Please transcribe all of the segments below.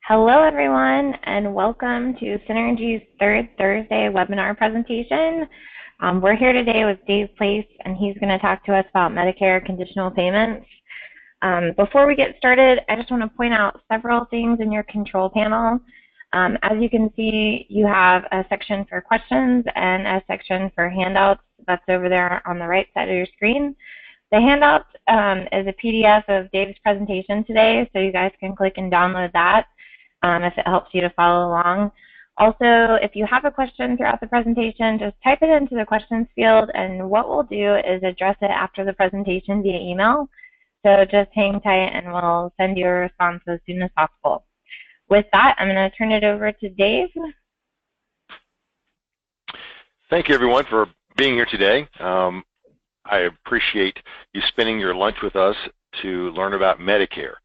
Hello, everyone, and welcome to Synergy's third Thursday webinar presentation. We're here today with Dave Place, and he's going to talk to us about Medicare conditional payments. Before we get started, I just want to point out several things in your control panel. As you can see, you have a section for questions and a section for handouts. That's over there on the right side of your screen. The handout is a PDF of Dave's presentation today, so you guys can click and download that if it helps you to follow along. Also, if you have a question throughout the presentation, just type it into the questions field, and what we'll do is address it after the presentation via email. So just hang tight and we'll send you a response as soon as possible. With that, I'm going to turn it over to Dave. Thank you, everyone, for being here today. I appreciate you spending your lunch with us to learn about Medicare.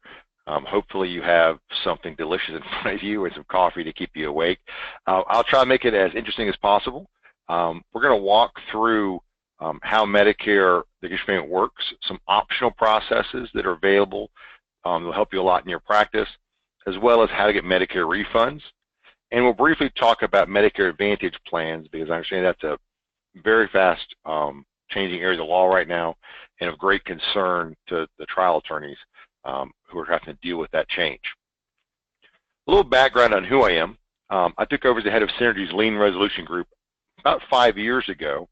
Hopefully you have something delicious in front of you and some coffee to keep you awake. I'll try to make it as interesting as possible. We're going to walk through how Medicare the conditional payment works, some optional processes that are available that will help you a lot in your practice, as well as how to get Medicare refunds. And we'll briefly talk about Medicare Advantage plans, because I understand that's a very fast changing area of the law right now and of great concern to the trial attorneys who are having to deal with that change. A little background on who I am. I took over as the head of Synergy's Lien Resolution Group about 5 years ago.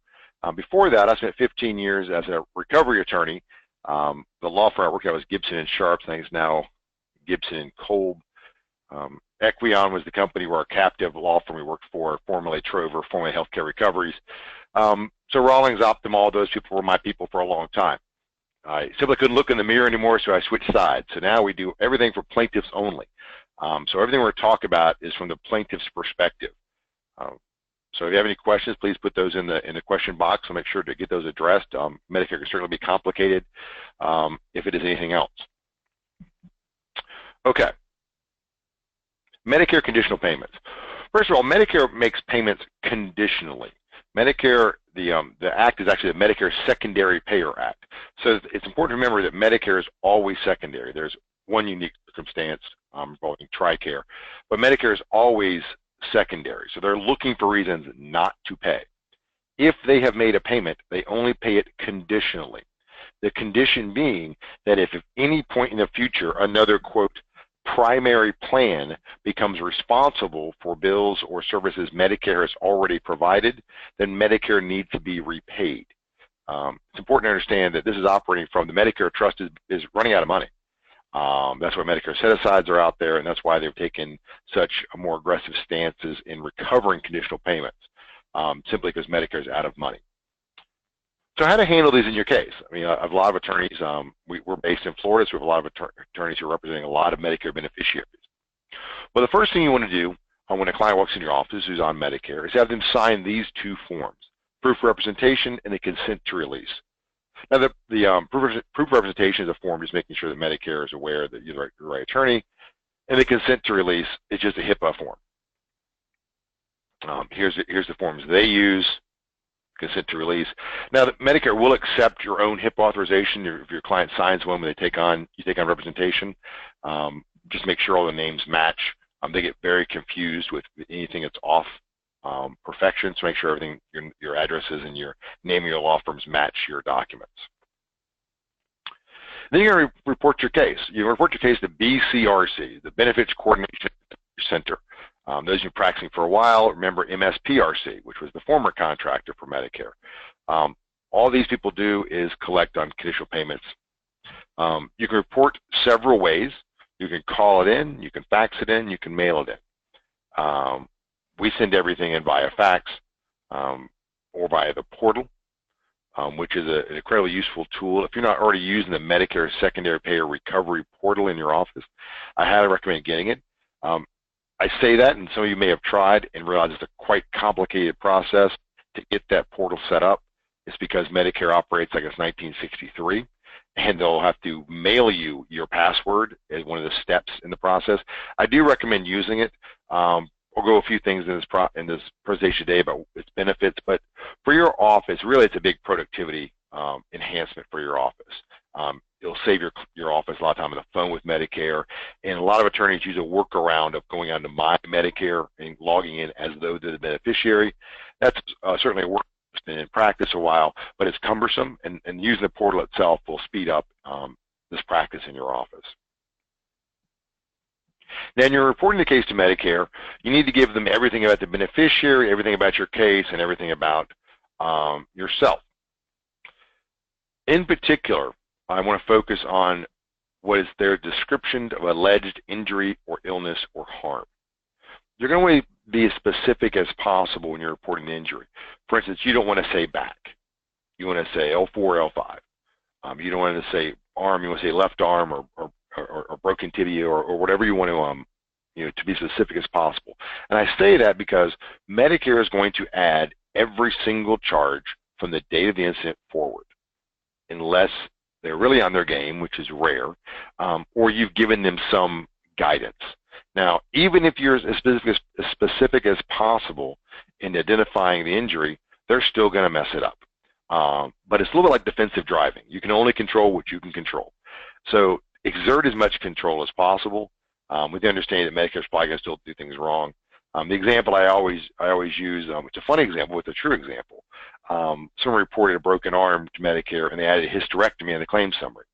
Before that, I spent 15 years as a recovery attorney. The law firm I worked at was Gibson & Sharp. I think it's now Gibson & Kolb. Equion was the company where our captive law firm we worked for, formerly Trover, formerly Healthcare Recoveries. So Rawlings, Optum, all those people were my people for a long time. I simply couldn't look in the mirror anymore, so I switched sides. So now we do everything for plaintiffs only. So everything we're going to talk about is from the plaintiff's perspective. So if you have any questions, please put those in the question box. I'll make sure to get those addressed. Medicare can certainly be complicated if it is anything else. Okay. Medicare conditional payments. First of all, Medicare makes payments conditionally. Medicare, the act is actually the Medicare Secondary Payer Act. So it's important to remember that Medicare is always secondary. There's one unique circumstance involving TRICARE, but Medicare is always secondary. So they're looking for reasons not to pay. If they have made a payment, they only pay it conditionally. The condition being that if at any point in the future another, quote, primary plan becomes responsible for bills or services Medicare has already provided, then Medicare needs to be repaid. It's important to understand that this is operating from the Medicare trust is running out of money. That's why Medicare set-asides are out there, and that's why they've taken such more aggressive stances in recovering conditional payments, simply because Medicare is out of money. So how to handle these in your case? I mean, I have a lot of attorneys. We're based in Florida, so we have a lot of attorneys who are representing a lot of Medicare beneficiaries. Well, the first thing you want to do when a client walks in your office who's on Medicare is have them sign these two forms: proof of representation and the consent to release. Now, the proof of representation is a form just making sure that Medicare is aware that you're the right attorney, and the consent to release is just a HIPAA form. Here's the forms they use. Consent to release. Now, Medicare will accept your own HIPAA authorization if your client signs one when you take on representation. Just make sure all the names match. They get very confused with anything that's off perfection, so make sure everything, your addresses and your name of your law firms match your documents. Then you're going to report your case. You report your case to BCRC, the Benefits Coordination Center. Those of you practicing for a while, remember MSPRC, which was the former contractor for Medicare. All these people do is collect on conditional payments. You can report several ways. You can call it in, you can fax it in, you can mail it in. We send everything in via fax or via the portal, which is an incredibly useful tool. If you're not already using the Medicare Secondary Payer Recovery Portal in your office, I highly recommend getting it. I say that, and some of you may have tried and realized it's a quite complicated process to get that portal set up. It's because Medicare operates like it's 1963, and they'll have to mail you your password as one of the steps in the process. I do recommend using it. We'll go a few things in this presentation today about its benefits, but for your office, really it's a big productivity enhancement for your office. It'll save your office a lot of time on the phone with Medicare, and a lot of attorneys use a workaround of going on to My Medicare and logging in as though they're the beneficiary. That's certainly a work that's been in practice a while, but it's cumbersome, and using the portal itself will speed up this practice in your office. Then you're reporting the case to Medicare. You need to give them everything about the beneficiary, everything about your case, and everything about yourself. In particular, I want to focus on what is their description of alleged injury or illness or harm. You're going to be as specific as possible when you're reporting the injury. For instance, you don't want to say back. You want to say L4, L5. You don't want to say arm. You want to say left arm or broken tibia or whatever you want to be specific as possible. And I say that because Medicare is going to add every single charge from the date of the incident forward, unless they're really on their game, which is rare, or you've given them some guidance. Now, even if you're as specific as possible in identifying the injury, they're still going to mess it up. But it's a little bit like defensive driving. You can only control what you can control. So exert as much control as possible, with the understanding that Medicare's probably going to still do things wrong. The example I always use, it's a funny example, but it's a true example. Someone reported a broken arm to Medicare, and they added a hysterectomy in the claim summary.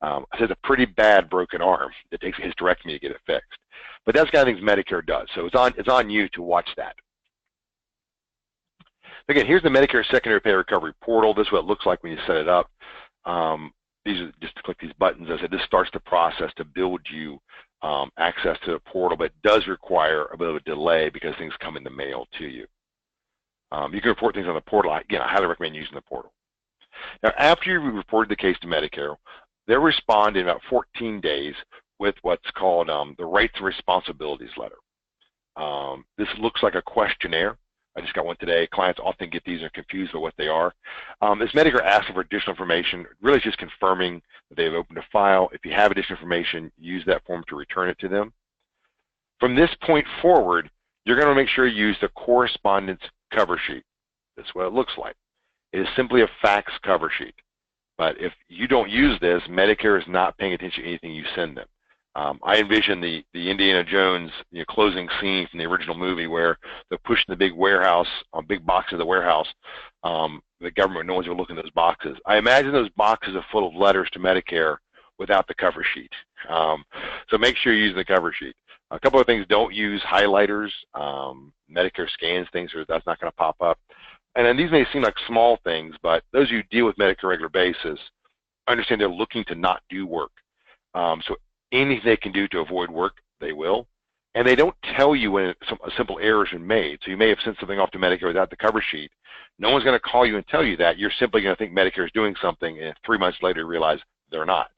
I said it's a pretty bad broken arm that takes a hysterectomy to get it fixed. But that's the kind of things Medicare does. So it's on you to watch that. Again, here's the Medicare Secondary Pay Recovery Portal. This is what it looks like when you set it up. These are just to click these buttons. As I said, this starts the process to build you access to the portal, but it does require a bit of a delay because things come in the mail to you. You can report things on the portal. Again, I highly recommend using the portal. Now, after you've reported the case to Medicare, they'll respond in about 14 days with what's called the Rights and Responsibilities Letter. This looks like a questionnaire. I just got one today. Clients often get these and are confused with what they are. This Medicare asking for additional information, really just confirming that they've opened a file. If you have additional information, use that form to return it to them. From this point forward, you're going to make sure you use the correspondence cover sheet. That's what it looks like. It is simply a fax cover sheet. But if you don't use this, Medicare is not paying attention to anything you send them. I envision the Indiana Jones closing scene from the original movie where they're pushing the big warehouse, big boxes of the warehouse. The government, no one's going to look in those boxes. I imagine those boxes are full of letters to Medicare without the cover sheet. So make sure you use the cover sheet. A couple of things: don't use highlighters. Medicare scans things, or that's not going to pop up. And then these may seem like small things, but those of you who deal with Medicare on a regular basis understand they're looking to not do work. So anything they can do to avoid work, they will. And they don't tell you when a simple error has been made. So you may have sent something off to Medicare without the cover sheet. No one's going to call you and tell you that. You're simply going to think Medicare is doing something, and 3 months later you realize they're not.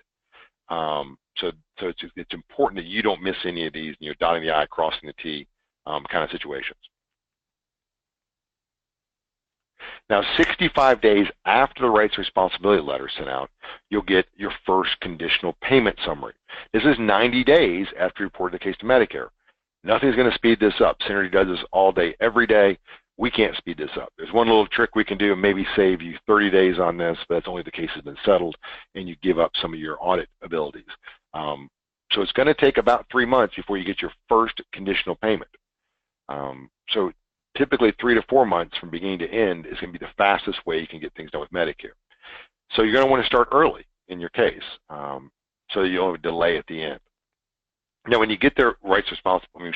So it's important that you don't miss any of these, dotting the I, crossing the T kind of situations. Now, 65 days after the Rights Responsibility Letter is sent out, you'll get your first conditional payment summary. This is 90 days after you reported the case to Medicare. Nothing's going to speed this up. Synergy does this all day, every day. We can't speed this up. There's one little trick we can do and maybe save you 30 days on this, but that's only if the case has been settled and you give up some of your audit abilities. So it's going to take about 3 months before you get your first conditional payment. So typically 3 to 4 months from beginning to end is going to be the fastest way you can get things done with Medicare. So you're going to want to start early in your case so you don't have a delay at the end. Now, when you get their rights responsible, with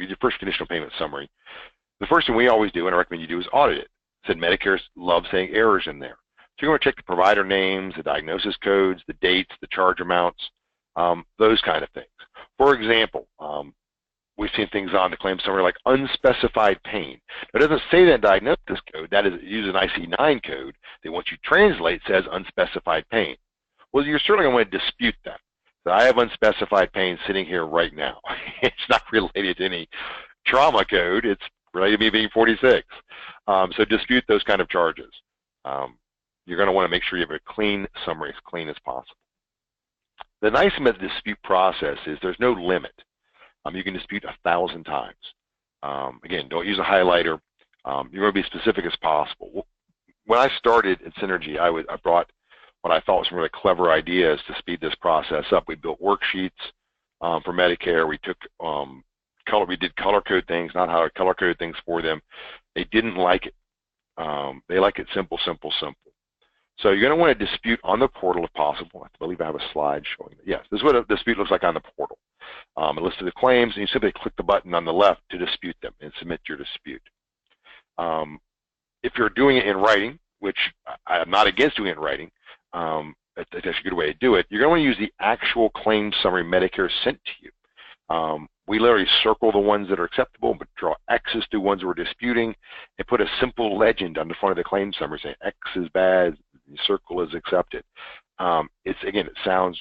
your first conditional payment summary, the first thing we always do, and I recommend you do, is audit it. Said Medicare loves saying errors in there. So you're going to check the provider names, the diagnosis codes, the dates, the charge amounts, those kind of things. For example, we've seen things on the claim summary like unspecified pain. It doesn't say that diagnosis code. That is, it uses an IC9 code that once you translate says unspecified pain. Well, you're certainly going to want to dispute that. So I have unspecified pain sitting here right now. It's not related to any trauma code. It's related to me being 46. So dispute those kind of charges. You're going to want to make sure you have a clean summary, as clean as possible. The nice thing about the dispute process is there's no limit. You can dispute 1,000 times. Again, don't use a highlighter. You're going to be specific as possible. When I started at Synergy, I brought what I thought was some really clever ideas to speed this process up. We built worksheets for Medicare. We took we did color code things, not how to color code things for them. They didn't like it. They like it simple, simple, simple. So you're going to want to dispute on the portal if possible. I believe I have a slide showing it. Yes, this is what a dispute looks like on the portal. It lists the claims, and you simply click the button on the left to dispute them and submit your dispute. If you're doing it in writing, which I'm not against doing it in writing, that's a good way to do it, you're going to want to use the actual claim summary Medicare sent to you. We literally circle the ones that are acceptable, but draw X's through ones we're disputing, and put a simple legend on the front of the claim summary saying X is bad, circle is accepted. Again, it sounds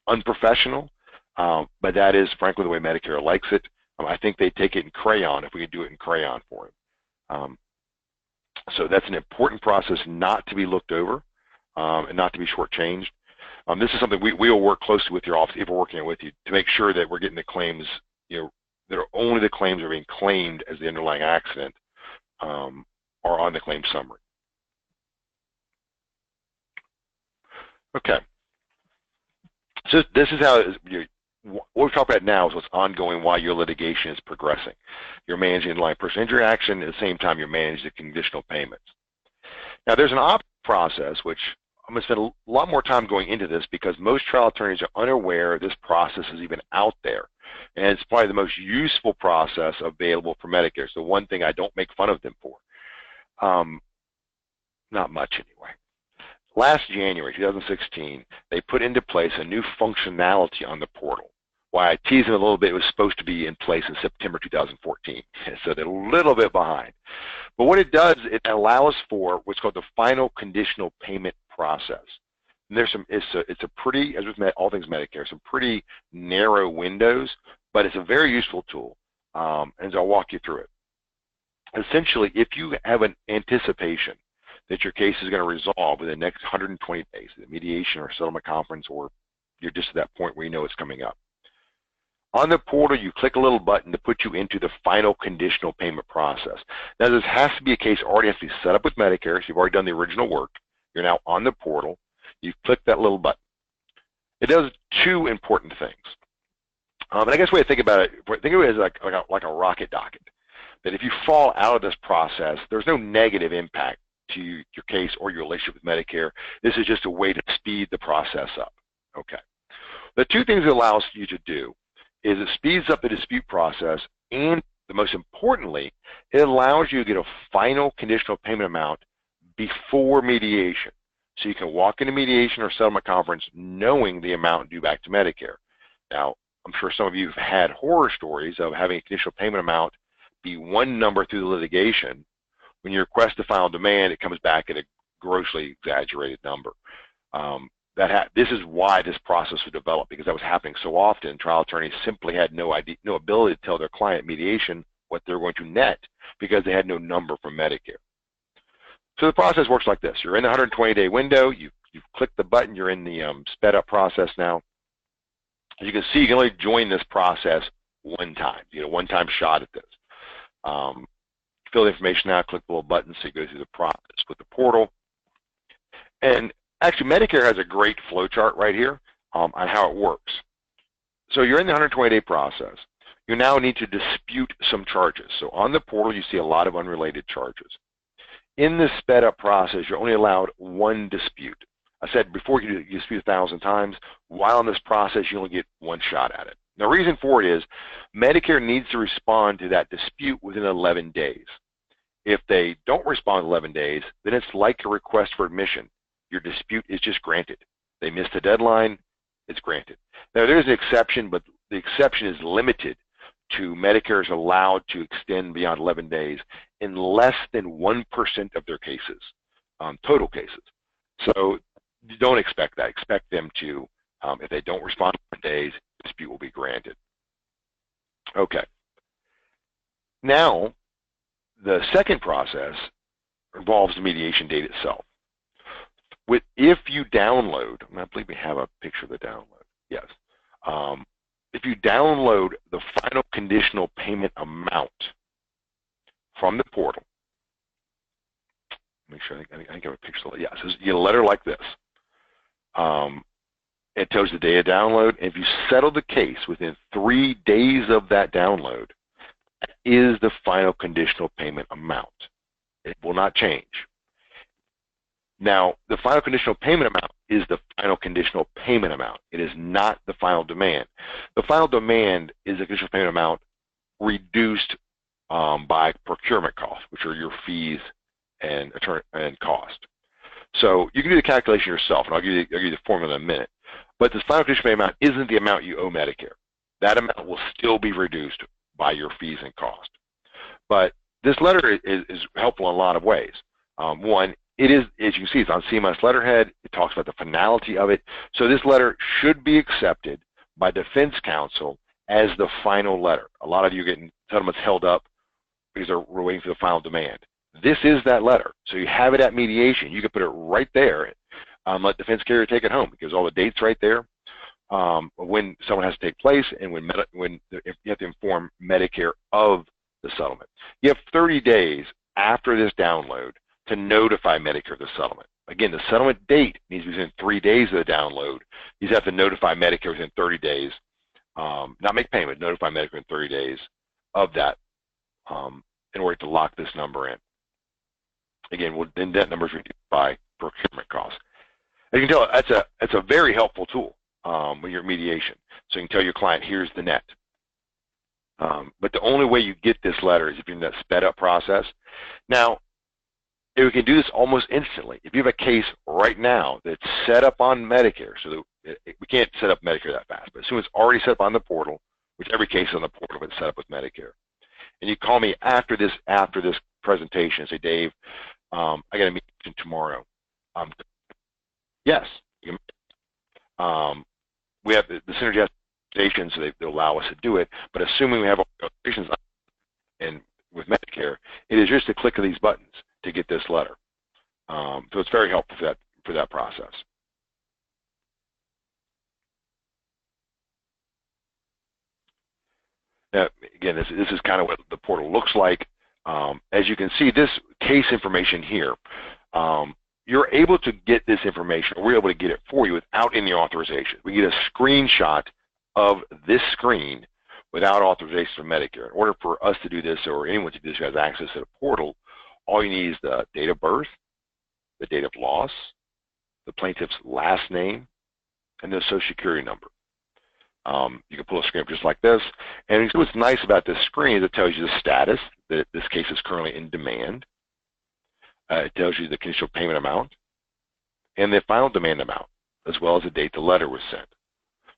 unprofessional, but that is frankly the way Medicare likes it. I think they take it in crayon if we could do it in crayon for them. So that's an important process not to be looked over and not to be shortchanged. This is something we will work closely with your office if we're working with you to make sure that we're getting the claims, that are only the claims that are being claimed as the underlying accident are on the claim summary. Okay. So this is how what we're talking about now is what's ongoing while your litigation is progressing. You're managing the underlying personal injury action, at the same time you're managing the conditional payments. Now there's an opt process, which I'm going to spend a lot more time going into this because most trial attorneys are unaware this process is even out there. And it's probably the most useful process available for Medicare. So one thing I don't make fun of them for. Not much anyway. Last January 2016, they put into place a new functionality on the portal. Why I tease them a little bit, it was supposed to be in place in September 2014. So they're a little bit behind. But what it does, it allows for what's called the final conditional payment process. And there's it's a pretty, as with all things Medicare, some pretty narrow windows, but it's a very useful tool. And so I'll walk you through it. Essentially, if you have an anticipation that your case is going to resolve within the next 120 days, the mediation or settlement conference, or you're just at that point where you know it's coming up. On the portal, you click a little button to put you into the final conditional payment process. Now, this has to be a case already has to be set up with Medicare, so you've already done the original work. You're now on the portal. You click that little button. It does two important things. And I guess the way to think about it, think of it as like a rocket docket. That if you fall out of this process, there's no negative impact to your case or your relationship with Medicare. This is just a way to speed the process up. Okay. The two things it allows you to do is it speeds up the dispute process, and the most importantly, it allows you to get a final conditional payment amount before mediation. So you can walk into mediation or settlement conference knowing the amount due back to Medicare. Now, I'm sure some of you have had horror stories of having a conditional payment amount be one number through the litigation. When you request a final demand, it comes back at a grossly exaggerated number. This is why this process was developed, because that was happening so often. Trial attorneys simply had no ability to tell their client mediation what they're going to net because they had no number from Medicare. So the process works like this. You're in the 120-day window. You've clicked the button. You're in the sped up process now. As you can see, you can only join this process one time. You get a one-time shot at this. Fill the information out, click the little button so you go through the process with the portal. And actually, Medicare has a great flow chart right here on how it works. So you're in the 120-day process. You now need to dispute some charges. So on the portal, you see a lot of unrelated charges. In this sped up process, you're only allowed one dispute. I said before you dispute 1,000 times. While in this process, you only get one shot at it. The reason for it is Medicare needs to respond to that dispute within 11 days. If they don't respond in 11 days, then it's like a request for admission. Your dispute is just granted. They missed the deadline, it's granted. Now, there's an exception, but the exception is limited to Medicare is allowed to extend beyond 11 days in less than 1% of their cases, total cases. So you don't expect that. Expect them to, if they don't respond in 11 days, the dispute will be granted. Okay. Now, the second process involves the mediation date itself. If you download, I believe we have a picture of the download. Yes. If you download the final conditional payment amount from the portal, make sure I think I have a picture of it. Yeah, so you get a letter like this. It tells you the date of download, and if you settle the case within 3 days of that download, that is the final conditional payment amount. It will not change. Now, the final conditional payment amount is the final conditional payment amount. It is not the final demand. The final demand is the conditional payment amount reduced by procurement costs, which are your fees and cost. So you can do the calculation yourself, and I'll give you the formula in a minute. But the final conditional payment amount isn't the amount you owe Medicare. That amount will still be reduced by your fees and cost. But this letter is helpful in a lot of ways. One, it is, as you can see, it's on CMS letterhead. It talks about the finality of it. So this letter should be accepted by defense counsel as the final letter. A lot of you getting settlements held up because we're waiting for the final demand. This is that letter. So you have it at mediation. You can put it right there. Let defense carrier take it home because all the dates right there. When someone has to take place, and if you have to inform Medicare of the settlement. You have 30 days after this download to notify Medicare of the settlement. Again, the settlement date needs to be within 3 days of the download. You have to notify Medicare within 30 days, not make payment, notify Medicare in 30 days of that in order to lock this number in. Again, then that number is reduced by procurement costs. As you can tell, that's a very helpful tool when you're mediation. So you can tell your client, here's the net. But the only way you get this letter is if you're in that sped up process. Now, if we can do this almost instantly. If you have a case right now that's set up on Medicare, so that we can't set up Medicare that fast, but as soon as it's already set up on the portal, which every case is on the portal, but it's set up with Medicare, and you call me after this presentation and say, Dave, I got a meeting tomorrow. Yes, we have the synergy stations, so they allow us to do it. But assuming we have operations and with Medicare, it is just a click of these buttons to get this letter. So it's very helpful for that process. Now, again, this is kind of what the portal looks like. As you can see, this case information here, you're able to get this information, or we're able to get it for you without any authorization. We get a screenshot of this screen without authorization from Medicare. In order for us to do this, or anyone to do this who has access to the portal, all you need is the date of birth, the date of loss, the plaintiff's last name, and the Social Security number. You can pull a screen up just like this. And what's nice about this screen is it tells you the status, that this case is currently in demand. It tells you the conditional payment amount and the final demand amount, as well as the date the letter was sent.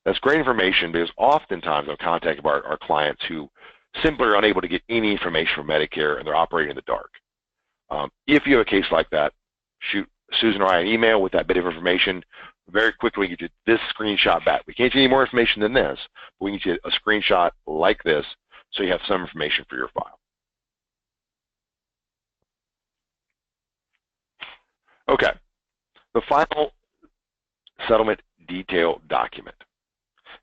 That's great information because oftentimes I'm contacted by our clients who simply are unable to get any information from Medicare and they're operating in the dark. If you have a case like that, shoot Susan or I an email with that bit of information. Very quickly, we get you this screenshot back. We can't get any more information than this, but we can get you a screenshot like this so you have some information for your file. Okay, the final settlement detail document.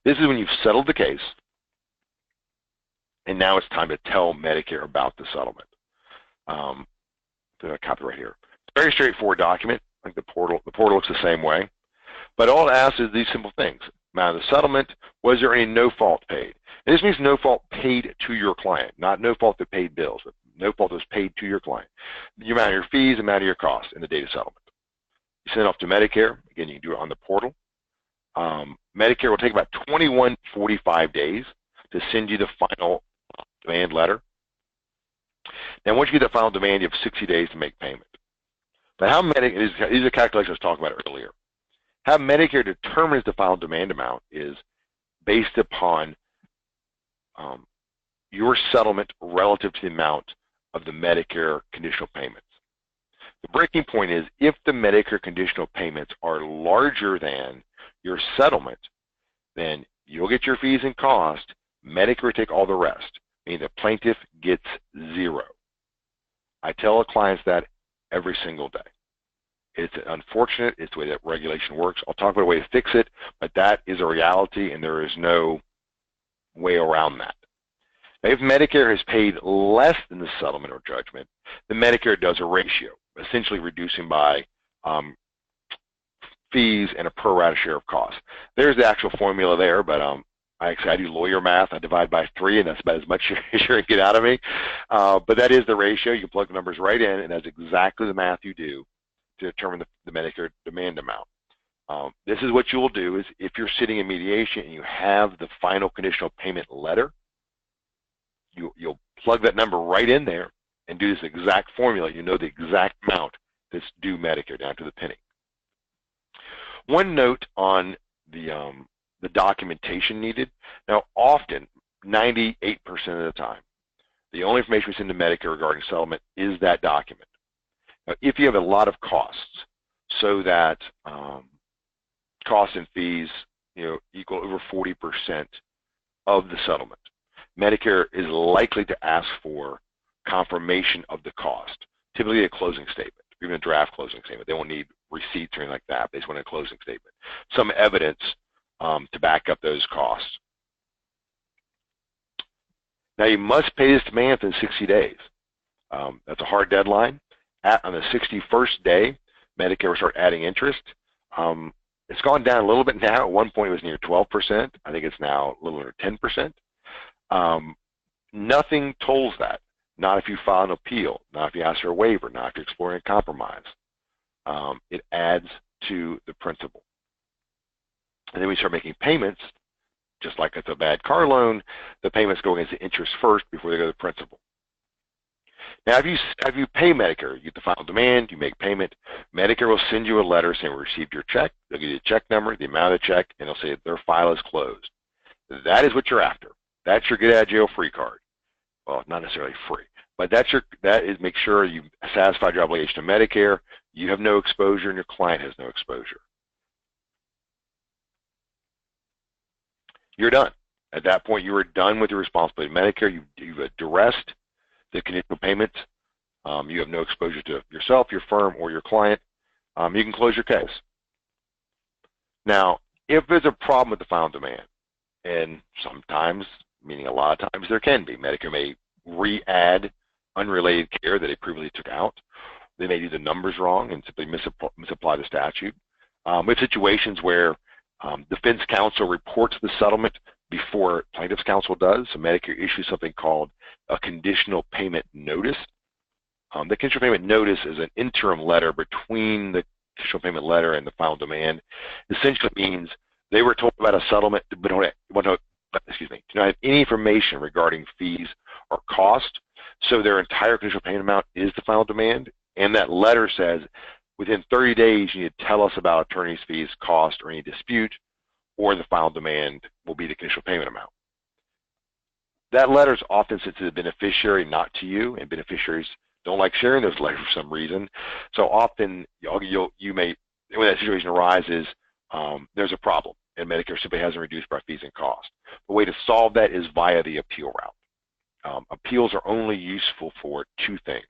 This is when you've settled the case, and now it's time to tell Medicare about the settlement. The copy right here. Very straightforward document. Like the portal looks the same way. But all it asks is these simple things. Amount of the settlement, was there any no fault paid? And this means no fault paid to your client, not no fault that paid bills, but no fault that was paid to your client. The amount of your fees, the amount of your costs, and the date of settlement. You send it off to Medicare. Again, you can do it on the portal. Medicare will take about 21 to 45 days to send you the final demand letter. Now, once you get the final demand, you have 60 days to make payment. But how Medicare, these are calculations I was talking about earlier. How Medicare determines the final demand amount is based upon your settlement relative to the amount of the Medicare conditional payments. The breaking point is if the Medicare conditional payments are larger than your settlement, then you'll get your fees and costs. Medicare will take all the rest, meaning the plaintiff gets zero. I tell the clients that every single day. It's unfortunate. It's the way that regulation works. I'll talk about a way to fix it, but that is a reality, and there is no way around that. Now, if Medicare has paid less than the settlement or judgment, then Medicare does a ratio, essentially reducing by 50% fees and a pro rata share of costs. There's the actual formula there, but I do lawyer math. I divide by 3, and that's about as much as you're going to get out of me. But that is the ratio. You can plug the numbers right in, and that's exactly the math you do to determine the Medicare demand amount. This is what you will do is if you're sitting in mediation and you have the final conditional payment letter, you'll plug that number right in there and do this exact formula. You know the exact amount that's due Medicare down to the penny. One note on the documentation needed. Now, often, 98% of the time, the only information we send to Medicare regarding settlement is that document. Now, if you have a lot of costs, so that costs and fees, equal over 40% of the settlement, Medicare is likely to ask for confirmation of the cost, typically a closing statement, even a draft closing statement. They won't need receipts or anything like that. They just want a closing statement, some evidence to back up those costs. Now, you must pay this demand within 60 days. That's a hard deadline. On the 61st day, Medicare will start adding interest. It's gone down a little bit now. At one point, it was near 12%. I think it's now a little under 10%. Nothing tolls that. Not if you file an appeal, not if you ask for a waiver, not if you're exploring a compromise. It adds to the principal. And then we start making payments, just like it's a bad car loan, the payments go against the interest first before they go to the principal. Now, if you pay Medicare, you get the final demand, you make payment, Medicare will send you a letter saying we received your check. They'll give you the check number, the amount of the check, and they'll say that their file is closed. That is what you're after. That's your get out of jail free card. Well, not necessarily free, but that is make sure you satisfied your obligation to Medicare, you have no exposure, and your client has no exposure. You're done. At that point, you are done with your responsibility to Medicare. You've addressed the conditional payments. You have no exposure to yourself, your firm, or your client. You can close your case. Now, if there's a problem with the final demand, and sometimes, meaning a lot of times there can be, Medicare may re-add unrelated care that they previously took out. They may do the numbers wrong and simply misapply the statute. We have situations where defense counsel reports the settlement before plaintiff's counsel does. So Medicare issues something called a conditional payment notice. The conditional payment notice is an interim letter between the conditional payment letter and the final demand. Essentially means they were told about a settlement, but do not have any information regarding fees or cost. So their entire conditional payment amount is the final demand. And that letter says, within 30 days, you need to tell us about attorney's fees, cost, or any dispute, or the final demand will be the conditional payment amount. That letter is often sent to the beneficiary, not to you, and beneficiaries don't like sharing those letters for some reason. So often, you may, when that situation arises, there's a problem, and Medicare simply hasn't reduced by fees and cost. The way to solve that is via the appeal route. Appeals are only useful for 2 things.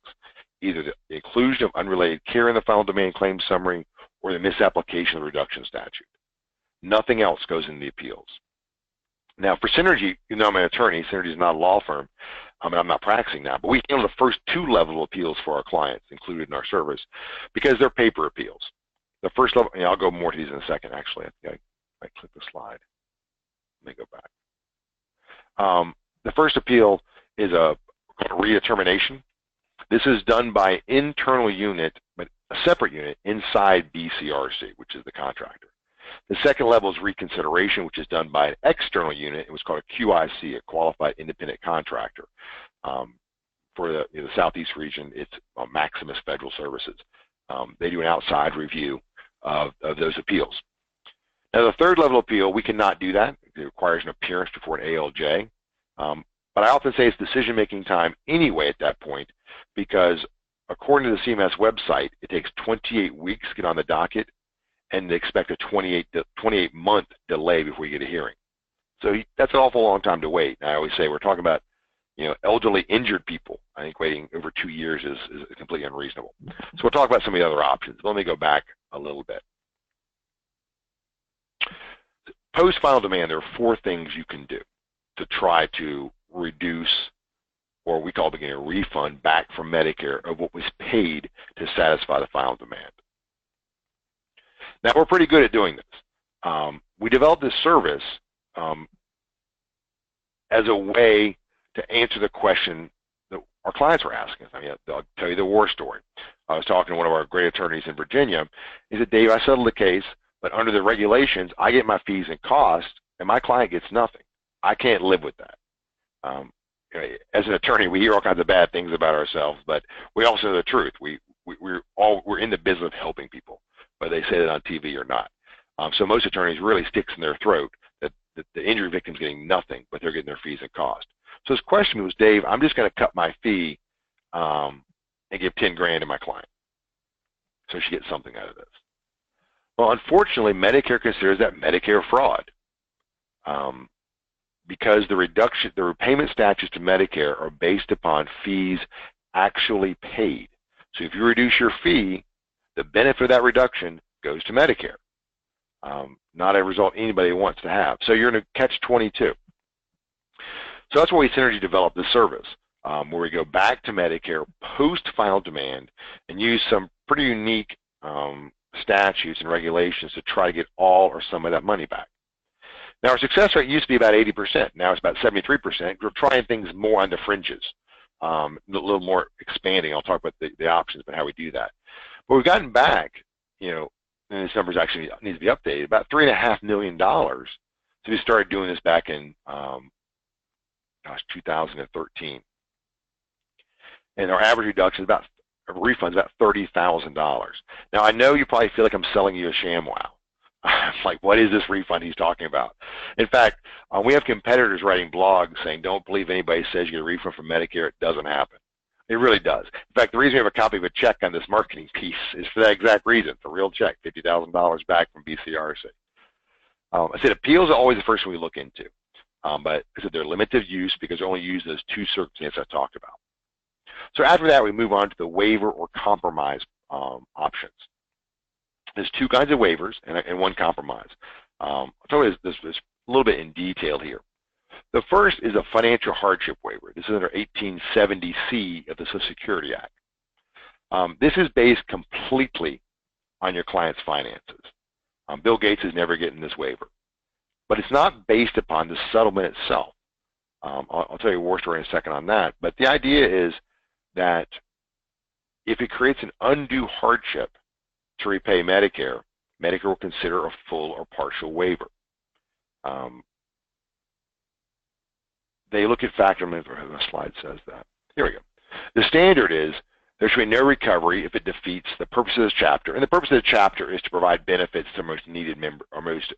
Either the inclusion of unrelated care in the final demand claim summary or the misapplication of the reduction statute. Nothing else goes in the appeals. Now, for Synergy, I'm an attorney. Synergy is not a law firm, and I'm not practicing now, but we handle the first 2 level appeals for our clients included in our service because they're paper appeals. The first level, I'll go more to these in a second, actually. I click the slide. Let me go back. The first appeal is called a redetermination. This is done by an internal unit, but a separate unit inside BCRC, which is the contractor. The second level is reconsideration, which is done by an external unit. It was called a QIC, a Qualified Independent Contractor. For the Southeast region, it's Maximus Federal Services. They do an outside review of those appeals. Now, the third level appeal, we cannot do that. It requires an appearance before an ALJ. But I often say it's decision-making time anyway at that point, because according to the CMS website, it takes 28 weeks to get on the docket, and they expect a 28-month delay before you get a hearing. So that's an awful long time to wait. And I always say we're talking about elderly injured people. I think waiting over 2 years is completely unreasonable. So we'll talk about some of the other options. Let me go back a little bit. Post-final demand, there are 4 things you can do to try to reduce, or we call it getting a refund back from Medicare of what was paid to satisfy the final demand. Now, we're pretty good at doing this. We developed this service as a way to answer the question that our clients were asking. I mean, I'll tell you the war story. I was talking to one of our great attorneys in Virginia. He said, Dave, I settled the case, but under the regulations, I get my fees and costs, and my client gets nothing. I can't live with that. As an attorney, we hear all kinds of bad things about ourselves, but we also know the truth. We're in the business of helping people, whether they say that on TV or not. So most attorneys really sticks in their throat that the injury victim's getting nothing, but they're getting their fees and costs. So his question was, Dave, I'm just going to cut my fee and give 10 grand to my client, so she gets something out of this. Well, unfortunately, Medicare considers that Medicare fraud because the repayment statutes to Medicare are based upon fees actually paid. So if you reduce your fee, the benefit of that reduction goes to Medicare, not a result anybody wants to have. So you're in a catch-22. So that's why we Synergy developed this service, where we go back to Medicare post-final demand and use some pretty unique statutes and regulations to try to get all or some of that money back. Now, our success rate used to be about 80%. Now it's about 73%. We're trying things more on the fringes, a little more expanding. I'll talk about the options, but how we do that. But we've gotten back, and this numbers actually needs to be updated, about $3.5 million. So we started doing this back in 2013. And our average reduction is about $30,000. Now, I know you probably feel like I'm selling you a ShamWow. Like, what is this refund he's talking about? In fact, we have competitors writing blogs saying, don't believe anybody says you get a refund from Medicare. It doesn't happen. It really does. In fact, the reason we have a copy of a check on this marketing piece is for that exact reason. It's a real check, $50,000 back from BCRC. I said appeals are always the first one we look into. But I said they're limited use because they only use those two circumstances I talked about. So after that, we move on to the waiver or compromise options. There's two kinds of waivers and one compromise. I'll tell you this a little bit in detail here. The first is a financial hardship waiver. This is under 1870C of the Social Security Act. This is based completely on your client's finances. Bill Gates is never getting this waiver. But it's not based upon the settlement itself. I'll tell you a war story in a second on that. But the idea is that if it creates an undue hardship to repay Medicare, Medicare will consider a full or partial waiver. They look at factor, the slide says that. Here we go. The standard is there should be no recovery if it defeats the purpose of this chapter. And the purpose of the chapter is to provide benefits to the most needed member, or most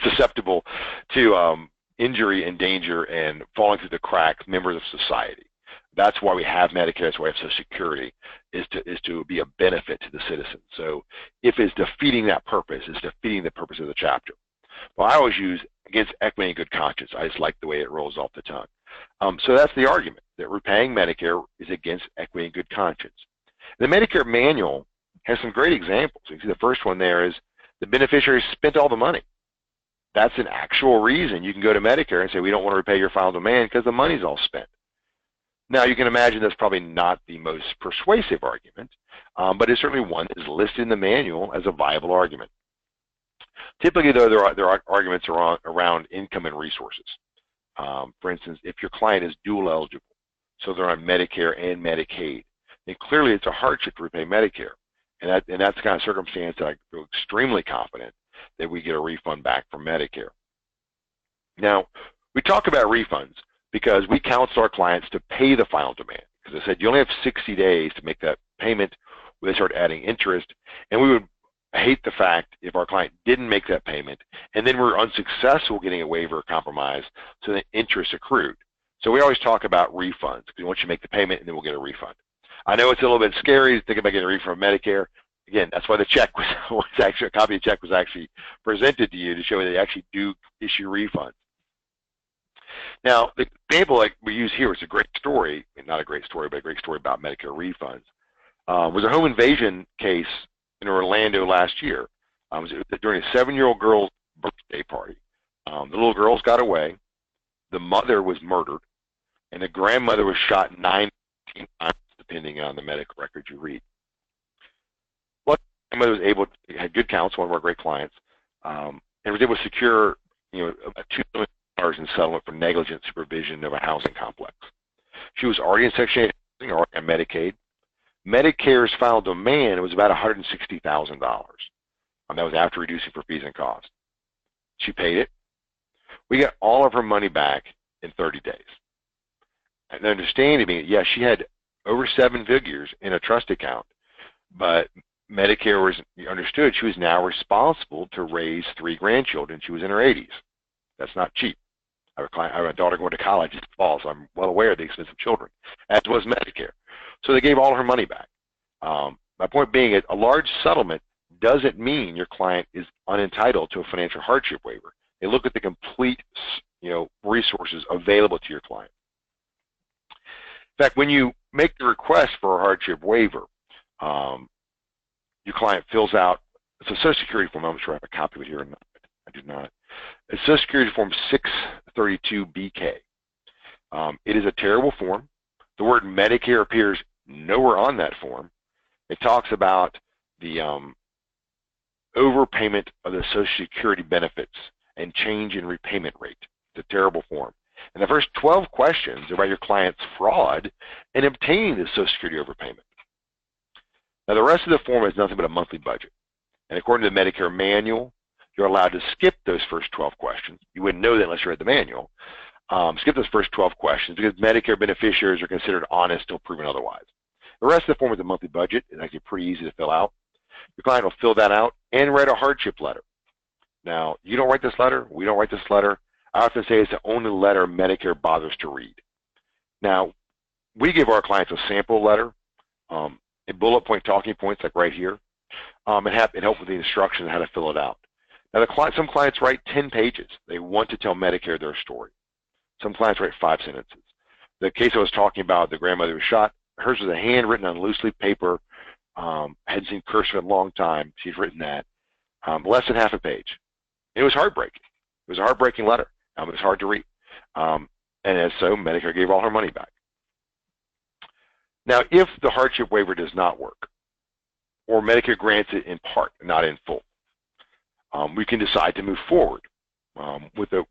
susceptible to injury and danger and falling through the cracks members of society. That's why we have Medicare, that's why we have Social Security, is to be a benefit to the citizen. So if it's defeating that purpose, it's defeating the purpose of the chapter. Well, I always use against equity and good conscience. I just like the way it rolls off the tongue. So that's the argument, that repaying Medicare is against equity and good conscience. The Medicare manual has some great examples. You can see the first one there is the beneficiary spent all the money. That's an actual reason you can go to Medicare and say, we don't want to repay your final demand because the money's all spent. Now, you can imagine that's probably not the most persuasive argument, but it's certainly one that is listed in the manual as a viable argument. Typically, though, there are arguments around income and resources. For instance, if your client is dual eligible, so they're on Medicare and Medicaid, then clearly it's a hardship to repay Medicare. And that's the kind of circumstance that I feel extremely confident that we get a refund back from Medicare. Now, we talk about refunds because we counsel our clients to pay the final demand. Because I said you only have 60 days to make that payment when they start adding interest. And we would hate the fact if our client didn't make that payment and then we're unsuccessful getting a waiver or compromise, so the interest accrued. So we always talk about refunds because we want you to make the payment and then we'll get a refund. I know it's a little bit scary to think about getting a refund from Medicare. Again, that's why the check was actually, a copy of the check was actually presented to you to show that they actually do issue refunds. Now, the example like we use here is a great story, not a great story, but a great story about Medicare refunds. Was a home invasion case in Orlando last year. It was during a 7-year-old girl's birthday party. The little girls got away, the mother was murdered, and the grandmother was shot 9 15 times, depending on the medical record you read. But my mother was able to, had good counsel, one of our great clients, and was able to secure, about $2 million in settlement for negligent supervision of a housing complex. She was already in Section 8 housing, already on Medicaid. Medicare's final demand was about $160,000. That was after reducing for fees and costs. She paid it. We got all of her money back in 30 days. And understanding being, yes, she had over 7 figures in a trust account, but Medicare was understood she was now responsible to raise 3 grandchildren. She was in her 80s. That's not cheap. I have a daughter going to college this fall, so I'm well aware of the expense of children, as was Medicare. So they gave all her money back. My point being, a large settlement doesn't mean your client is unentitled to a financial hardship waiver. They look at the complete, resources available to your client. In fact, when you make the request for a hardship waiver, your client fills out, it's a Social Security form. I'm sure I have a copy of it here. I do not. It's Social Security Form 632BK. It is a terrible form. The word Medicare appears nowhere on that form. It talks about the overpayment of the Social Security benefits and change in repayment rate. It's a terrible form. And the first 12 questions are about your client's fraud in obtaining the Social Security overpayment. Now, the rest of the form is nothing but a monthly budget. And according to the Medicare manual, you're allowed to skip those first 12 questions. You wouldn't know that unless you read the manual. Skip those first 12 questions because Medicare beneficiaries are considered honest until proven otherwise. The rest of the form is a monthly budget. It's actually pretty easy to fill out. Your client will fill that out and write a hardship letter. Now, you don't write this letter. We don't write this letter. I often say it's the only letter Medicare bothers to read. Now, we give our clients a sample letter, in bullet point talking points like right here, and help with the instructions on how to fill it out. Now, some clients write 10 pages. They want to tell Medicare their story. Some clients write 5 sentences. The case I was talking about, the grandmother who was shot, hers was a handwritten on loose leaf paper, hadn't seen cursive in a long time. She's written that. Less than half a page. It was heartbreaking. It was a heartbreaking letter. It was hard to read. And as so, Medicare gave all her money back. Now, if the hardship waiver does not work, or Medicare grants it in part, not in full, we can decide to move forward with a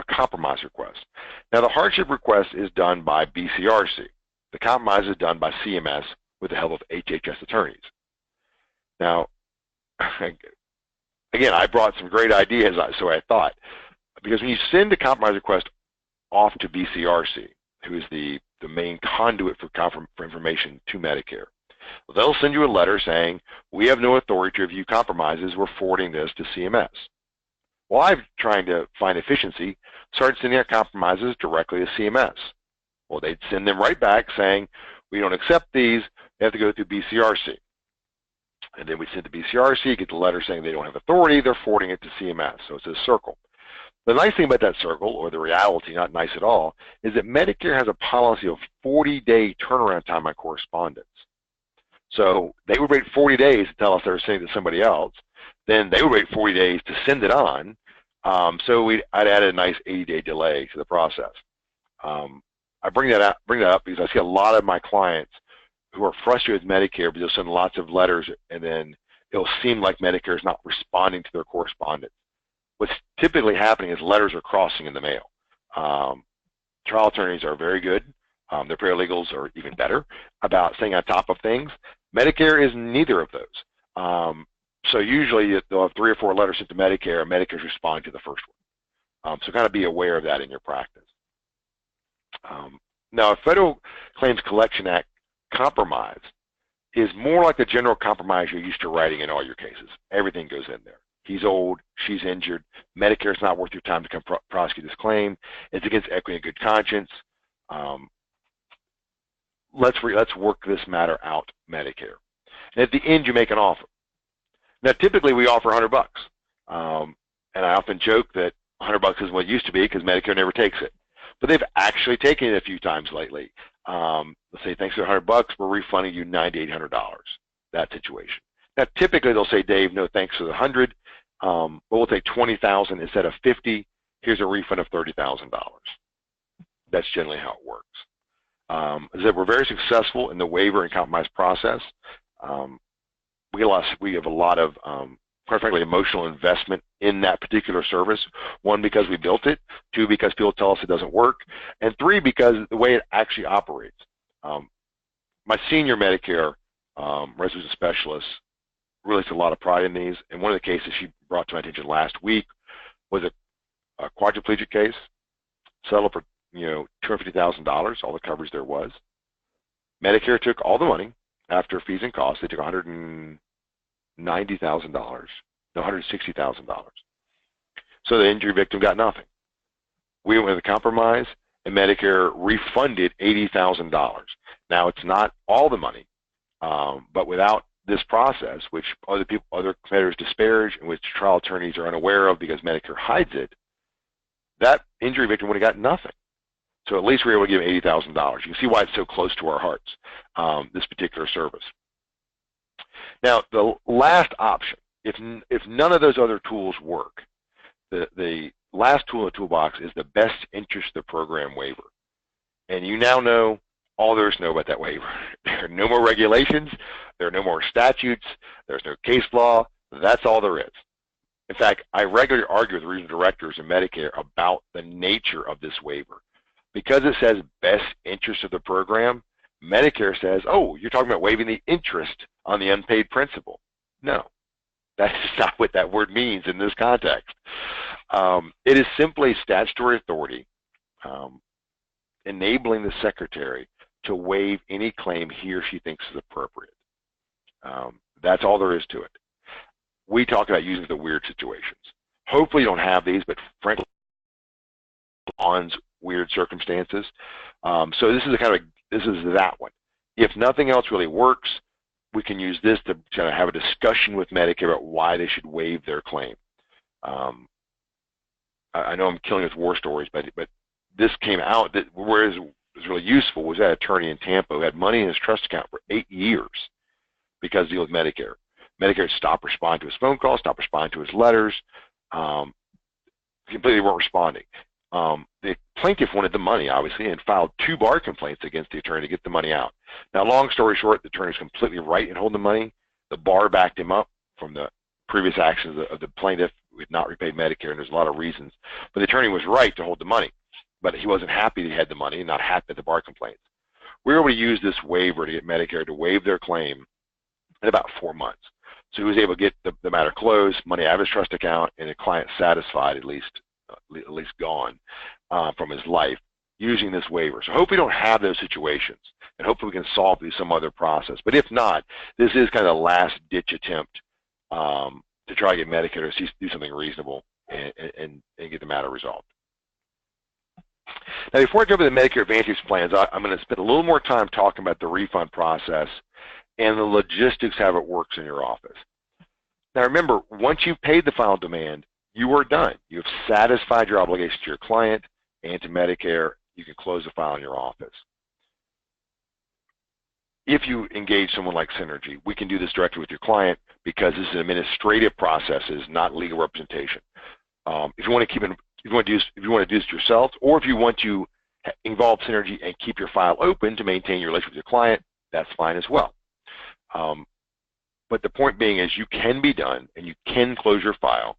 compromise request. Now, the hardship request is done by BCRC. The compromise is done by CMS with the help of HHS attorneys. Now, again, I brought some great ideas, so I thought, because when you send a compromise request off to BCRC, who is the main conduit for information to Medicare, they'll send you a letter saying, we have no authority to review compromises, we're forwarding this to CMS. Well, I'm trying to find efficiency, started sending out compromises directly to CMS. Well, they'd send them right back saying, we don't accept these, they have to go through BCRC. And then we send to BCRC, get the letter saying they don't have authority, they're forwarding it to CMS. So it's a circle. The nice thing about that circle, or the reality, not nice at all, is that Medicare has a policy of 40-day turnaround time on correspondence. So they would wait 40 days to tell us they were sending it to somebody else. Then they would wait 40 days to send it on. So I'd add a nice 80-day delay to the process. I bring that up because I see a lot of my clients who are frustrated with Medicare because they'll send lots of letters and then it'll seem like Medicare is not responding to their correspondence. What's typically happening is letters are crossing in the mail. Trial attorneys are very good. Their paralegals are even better about staying on top of things. Medicare is neither of those. So usually they'll have 3 or 4 letters sent to Medicare, and Medicare's responding to the first one. So kind of be aware of that in your practice. Now, a Federal Claims Collection Act compromise is more like the general compromise you're used to writing in all your cases. Everything goes in there. He's old, she's injured, Medicare's not worth your time to come prosecute this claim, it's against equity and good conscience. Let's work this matter out, Medicare. And at the end, you make an offer. Now, typically, we offer $100. And I often joke that $100 is what it used to be because Medicare never takes it. But they've actually taken it a few times lately. Let's say, thanks for $100, we're refunding you $9,800, that situation. Now, typically, they'll say, Dave, no thanks for the $100, but we'll take $20,000 instead of $50. Here's a refund of $30,000. That's generally how it works. is that we're very successful in the waiver and compromise process. We have a lot of, quite frankly, emotional investment in that particular service. One, because we built it. Two, because people tell us it doesn't work. And three, because the way it actually operates. My senior Medicare resolution specialist really takes a lot of pride in these. And one of the cases she brought to my attention last week was a quadriplegic case, settled for $250,000, all the coverage there was. Medicare took all the money after fees and costs. They took $190,000, no, $160,000. So the injury victim got nothing. We went with a compromise, and Medicare refunded $80,000. Now it's not all the money, but without this process, which other competitors disparage and which trial attorneys are unaware of because Medicare hides it, that injury victim would have got nothing. So at least we were able to give $80,000. You can see why it's so close to our hearts, this particular service. Now, the last option, if none of those other tools work, the last tool in the toolbox is the best interest of the program waiver. And you now know all there is to know about that waiver. There are no more regulations. There are no more statutes. There's no case law. That's all there is. In fact, I regularly argue with regional directors in Medicare about the nature of this waiver. Because it says best interest of the program, Medicare says, oh, you're talking about waiving the interest on the unpaid principal. No, that's not what that word means in this context. It is simply statutory authority enabling the secretary to waive any claim he or she thinks is appropriate. That's all there is to it. We talk about using the weird situations. Hopefully you don't have these, but frankly, on weird circumstances. So this is that one. If nothing else really works, we can use this to kind of have a discussion with Medicare about why they should waive their claim. I know I'm killing with war stories, but this came out that where it was really useful was that attorney in Tampa who had money in his trust account for 8 years because he deal with Medicare. Medicare stopped responding to his phone calls, stopped responding to his letters, completely weren't responding. The plaintiff wanted the money, obviously, and filed 2 bar complaints against the attorney to get the money out. Now, long story short, the attorney was completely right in holding the money. The bar backed him up from the previous actions of the plaintiff who had not repaid Medicare, and there's a lot of reasons. But the attorney was right to hold the money, but he wasn't happy that he had the money and not happy at the bar complaints. We were able to use this waiver to get Medicare to waive their claim in about 4 months. So he was able to get the matter closed, money out of his trust account, and the client satisfied, at least gone from his life, using this waiver. So hopefully we don't have those situations, and hopefully we can solve through some other process. But if not, this is kind of the last-ditch attempt to try to get Medicare to do something reasonable and get the matter resolved. Now, before I go over the Medicare Advantage plans, I'm going to spend a little more time talking about the refund process and the logistics, how it works in your office. Now, remember, once you've paid the final demand, you are done. You've satisfied your obligation to your client and to Medicare. You can close the file in your office. If you engage someone like Synergy, we can do this directly with your client because this is an administrative process, it is not legal representation. If you want to do this yourself, or if you want to involve Synergy and keep your file open to maintain your relationship with your client, that's fine as well. But the point being is you can be done and you can close your file,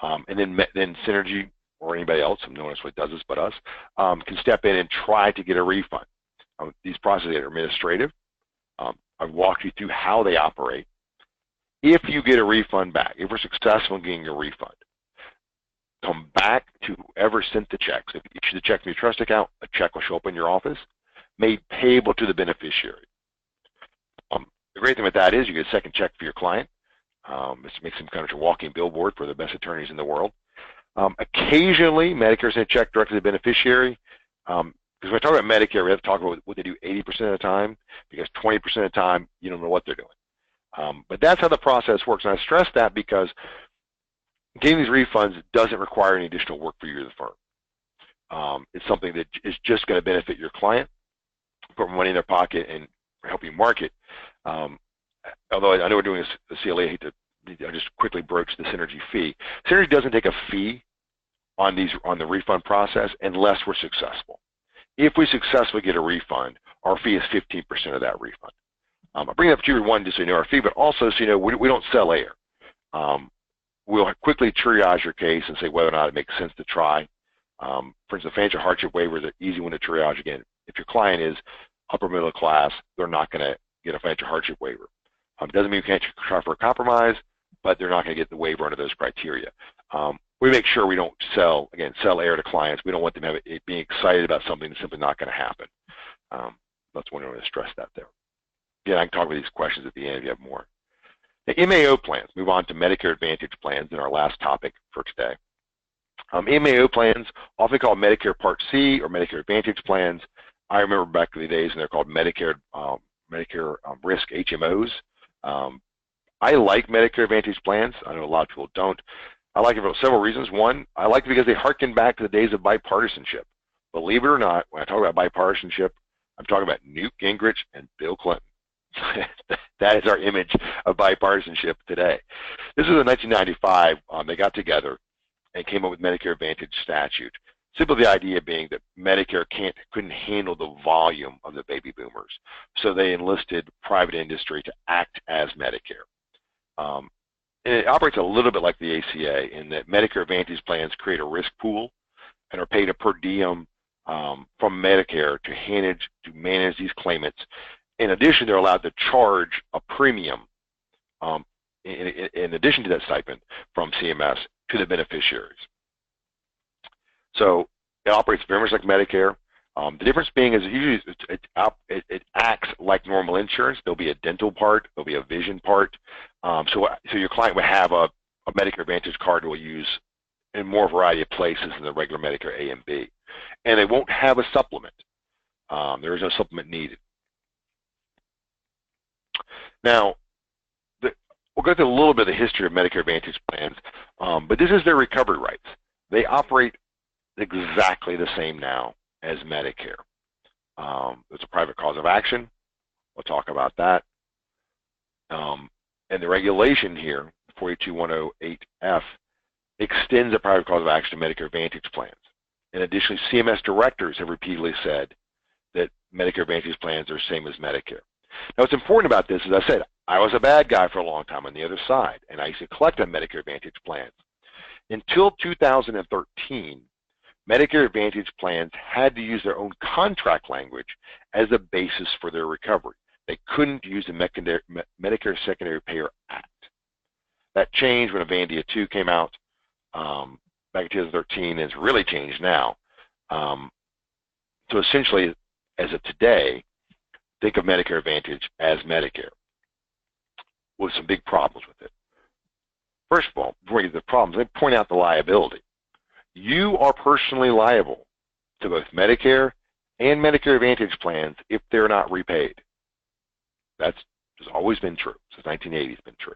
and then Synergy or anybody else, no one else really does this but us, can step in and try to get a refund. These processes are administrative. I've walked you through how they operate. If you get a refund back, if we're successful in getting a refund, come back to whoever sent the check. So if you issue the check from your trust account, a check will show up in your office, made payable to the beneficiary. The great thing with that is you get a second check for your client. This makes them kind of a walking billboard for the best attorneys in the world. Occasionally, Medicare sends a check directly to the beneficiary. Because when we talk about Medicare, we have to talk about what they do 80% of the time, because 20% of the time, you don't know what they're doing. But that's how the process works. And I stress that because getting these refunds doesn't require any additional work for you or the firm. It's something that is just going to benefit your client, put money in their pocket, and help you market. Although I know we're doing a CLA, I just quickly broach the Synergy fee. Synergy doesn't take a fee on the refund process unless we're successful. If we successfully get a refund, our fee is 15% of that refund. I bring it up to you, one, just so you know our fee, but also so you know we don't sell air. We'll quickly triage your case and say whether or not it makes sense to try. For instance, the financial hardship waiver is an easy one to triage. Again, if your client is upper middle class, they're not going to get a financial hardship waiver. It doesn't mean you can't try for a compromise, but they're not going to get the waiver under those criteria. We make sure we don't sell air to clients. We don't want them to have being excited about something that's simply not going to happen. That's one way to stress that there. Again, I can talk about these questions at the end if you have more. The MAO plans, move on to Medicare Advantage plans in our last topic for today. MAO plans, often called Medicare Part C or Medicare Advantage plans. I remember back in the days when they're called Medicare Risk HMOs. I like Medicare Advantage plans. I know a lot of people don't. I like it for several reasons. One, I like it because they harken back to the days of bipartisanship. Believe it or not, when I talk about bipartisanship, I'm talking about Newt Gingrich and Bill Clinton. That is our image of bipartisanship today. This was in 1995. They got together and came up with Medicare Advantage statute. Simply the idea being that Medicare couldn't handle the volume of the baby boomers. So they enlisted private industry to act as Medicare. And it operates a little bit like the ACA in that Medicare Advantage plans create a risk pool and are paid a per diem from Medicare to manage these claimants. In addition, they're allowed to charge a premium in addition to that stipend from CMS to the beneficiaries. So it operates very much like Medicare. The difference being is usually it acts like normal insurance. There'll be a dental part, there'll be a vision part. So your client would have a Medicare Advantage card will use in more variety of places than the regular Medicare A and B. And they won't have a supplement. There is no supplement needed. Now, we'll go through a little bit of the history of Medicare Advantage plans, but this is their recovery rights. They operate exactly the same now as Medicare. It's a private cause of action. We'll talk about that. And the regulation here, 42108F, extends the private cause of action to Medicare Advantage plans. And additionally, CMS directors have repeatedly said that Medicare Advantage plans are the same as Medicare. Now, what's important about this, as I said, I was a bad guy for a long time on the other side, and I used to collect on Medicare Advantage plans. Until 2013, Medicare Advantage plans had to use their own contract language as a basis for their recovery. They couldn't use the Medicare Secondary Payer Act. That changed when Avandia 2 came out back in 2013, and it's really changed now. So essentially, as of today, think of Medicare Advantage as Medicare, with some big problems with it. First of all, before we get to the problems, let me point out the liability. You are personally liable to both Medicare and Medicare Advantage plans if they're not repaid. That's has always been true. Since 1980, it's been true.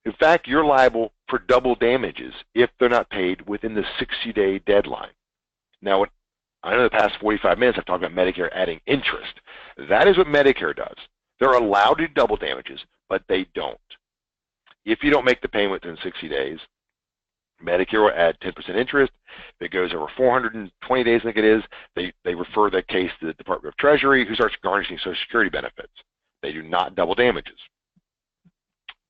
In fact, you're liable for double damages if they're not paid within the 60-day deadline. Now, I know the past 45 minutes I've talked about Medicare adding interest. That is what Medicare does. They're allowed to do double damages, but they don't. If you don't make the payment within 60 days, Medicare will add 10% interest. If it goes over 420 days, I think it is, they refer that case to the Department of Treasury, who starts garnishing Social Security benefits. They do not double damages.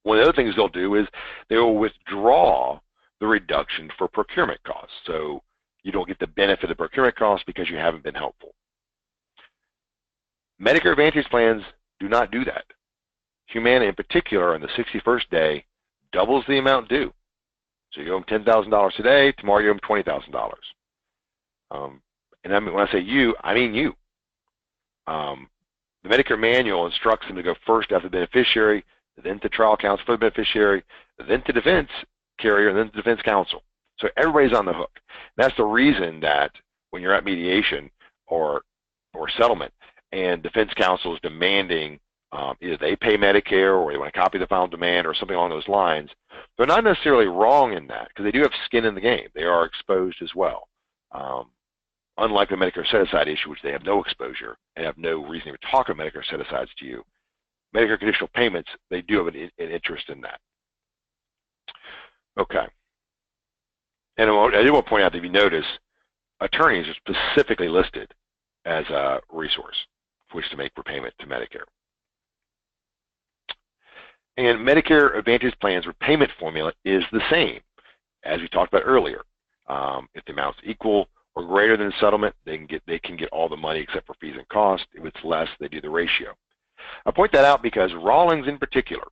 One of the other things they'll do is they will withdraw the reduction for procurement costs. So you don't get the benefit of procurement costs because you haven't been helpful. Medicare Advantage plans do not do that. Humana, in particular, on the 61st day, doubles the amount due. So you owe them $10,000 today, tomorrow you owe them $20,000. And I mean, when I say you, I mean you. The Medicare manual instructs them to go first after the beneficiary, then to trial counsel for the beneficiary, then to defense carrier, and then to defense counsel. So everybody's on the hook. And that's the reason that when you're at mediation or settlement and defense counsel is demanding either they pay Medicare or they want to copy the final demand or something along those lines, they're not necessarily wrong in that because they do have skin in the game. They are exposed as well. Unlike the Medicare set-aside issue, which they have no exposure and have no reason to talk about Medicare set-asides to you, Medicare conditional payments, they do have an interest in that. Okay. And I do want to point out that if you notice, attorneys are specifically listed as a resource for which to make repayment to Medicare. And Medicare Advantage Plan's repayment formula is the same as we talked about earlier. If the amount's equal or greater than the settlement, they can get all the money except for fees and costs. If it's less, they do the ratio. I point that out because Rawlings in particular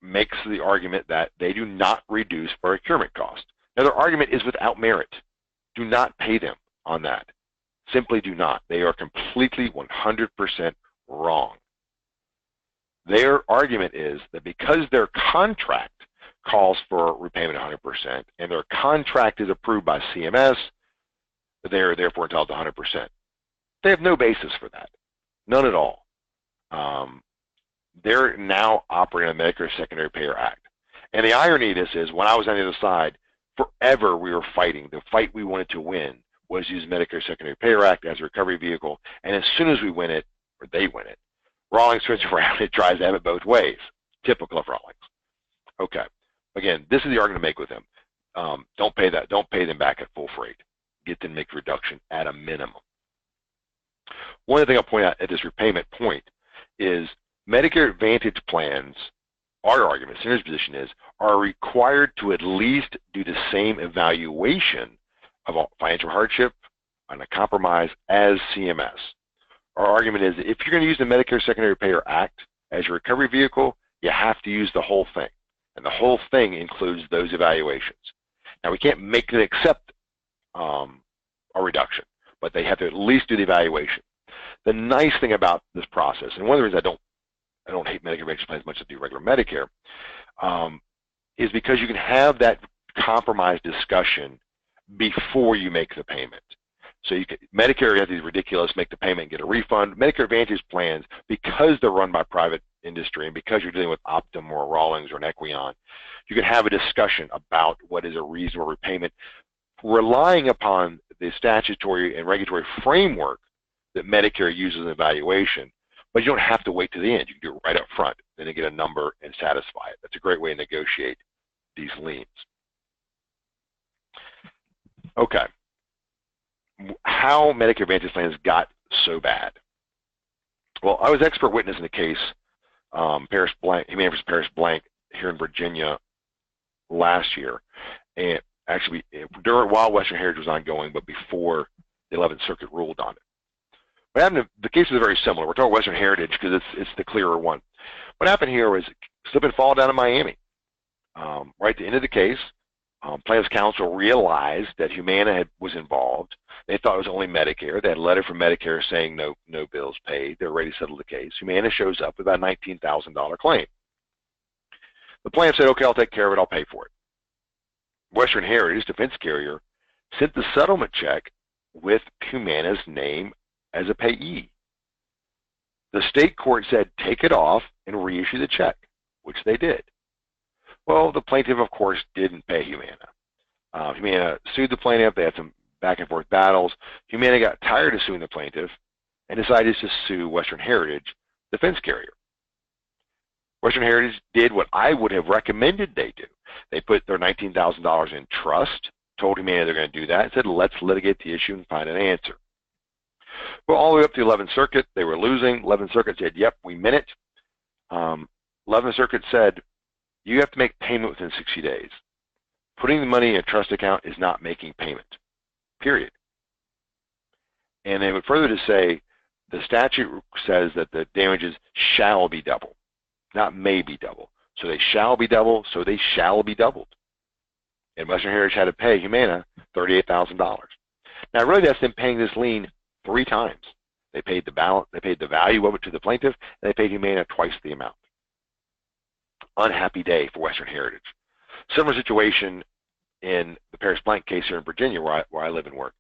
makes the argument that they do not reduce procurement costs. Now, their argument is without merit. Do not pay them on that. Simply do not. They are completely 100% wrong. Their argument is that because their contract calls for repayment 100% and their contract is approved by CMS, they are therefore entitled to 100%. They have no basis for that. None at all. They're now operating on the Medicare Secondary Payer Act. And the irony of this is, when I was on the other side, forever we were fighting. The fight we wanted to win was use Medicare Secondary Payer Act as a recovery vehicle. And as soon as we win it, or they win it, Rawlings turns around and tries to have it both ways. Typical of Rawlings. Okay. Again, this is the argument to make with them. Don't pay that. Don't pay them back at full freight. Get them to make a reduction at a minimum. One other thing I'll point out at this repayment point is Medicare Advantage plans, our argument, Center's position is, are required to at least do the same evaluation of financial hardship and a compromise as CMS. Our argument is that if you're going to use the Medicare Secondary Payer Act as your recovery vehicle, you have to use the whole thing. And the whole thing includes those evaluations. Now, we can't make them accept a reduction, but they have to at least do the evaluation. The nice thing about this process, and one of the reasons I don't hate Medicare Advantage plans as much as I do regular Medicare, is because you can have that compromise discussion before you make the payment. So Medicare has these ridiculous make the payment and get a refund. Medicare Advantage plans, because they're run by private industry and because you're dealing with Optum or Rawlings or an Equion, you can have a discussion about what is a reasonable repayment, relying upon the statutory and regulatory framework that Medicare uses in evaluation. But you don't have to wait to the end. You can do it right up front, then you get a number and satisfy it. That's a great way to negotiate these liens. Okay. How Medicare Advantage plans got so bad. Well, I was expert witness in the case, Parrish Blank, Humana versus Parrish Blank here in Virginia last year. And actually, while Western Heritage was ongoing, but before the 11th Circuit ruled on it. What happened, the cases are very similar. We're talking Western Heritage because it's the clearer one. What happened here was slip and fall down in Miami. Right at the end of the case, Plaintiffs' counsel realized that Humana was involved. They thought it was only Medicare. They had a letter from Medicare saying no bills paid. They're ready to settle the case. Humana shows up with about a $19,000 claim. The plaintiff said, okay, I'll take care of it. I'll pay for it. Western Heritage, defense carrier, sent the settlement check with Humana's name as a payee. The state court said, take it off and reissue the check, which they did. Well, the plaintiff, of course, didn't pay Humana. Humana sued the plaintiff. They had some back and forth battles. Humana got tired of suing the plaintiff and decided to sue Western Heritage, defense carrier. Western Heritage did what I would have recommended they do. They put their $19,000 in trust, told Humana they're going to do that, and said, let's litigate the issue and find an answer. Well, all the way up to the 11th Circuit, they were losing. 11th Circuit said, yep, we meant it. 11th Circuit said, you have to make payment within 60 days. Putting the money in a trust account is not making payment, period. And they would further to say, the statute says that the damages shall be double, not may be double. So they shall be double, so they shall be doubled. And Western Heritage had to pay Humana $38,000. Now, really, that's them paying this lien 3 times. They paid the balance, they paid the value of it to the plaintiff, and they paid Humana twice the amount. Unhappy day for Western Heritage. Similar situation in the Parrish Blank case here in Virginia, where I live and work.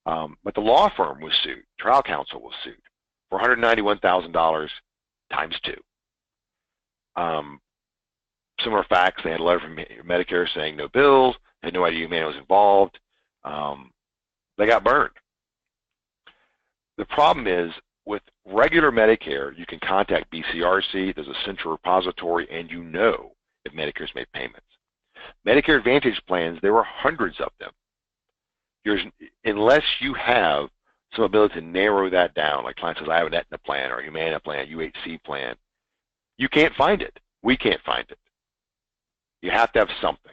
But the law firm was sued. Trial counsel was sued for $191,000 times 2. Similar facts. They had a letter from Medicare saying no bills. They had no idea Humana was involved. They got burned. The problem is, with regular Medicare, you can contact BCRC, there's a central repository, and you know if Medicare's made payments. Medicare Advantage plans, there are hundreds of them. Unless you have some ability to narrow that down. Like client says, I have an Aetna plan or a Humana plan, UHC plan. You can't find it. We can't find it. You have to have something.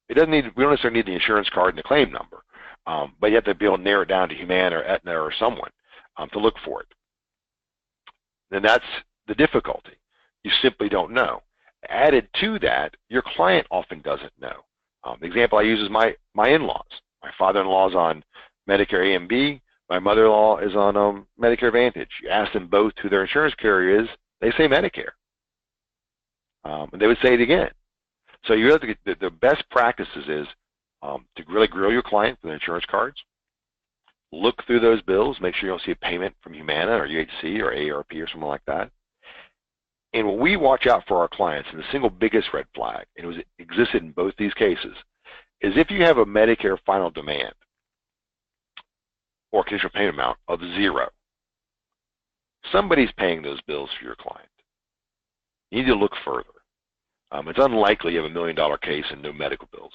We don't necessarily need the insurance card and the claim number, but you have to be able to narrow it down to Humana or Aetna or someone to look for it. And that's the difficulty. You simply don't know. Added to that, your client often doesn't know. The example I use is my in-laws. My father-in-law is on Medicare A and B. My mother-in-law is on Medicare Advantage. You ask them both who their insurance carrier is, they say Medicare. And they would say it again. So you have to get the best practices is to really grill your client for the insurance cards. Look through those bills, make sure you don't see a payment from Humana or UHC or AARP or something like that. And what we watch out for our clients, and the single biggest red flag, and it existed in both these cases, is if you have a Medicare final demand or conditional payment amount of 0, somebody's paying those bills for your client. You need to look further. It's unlikely you have $1 million case and no medical bills.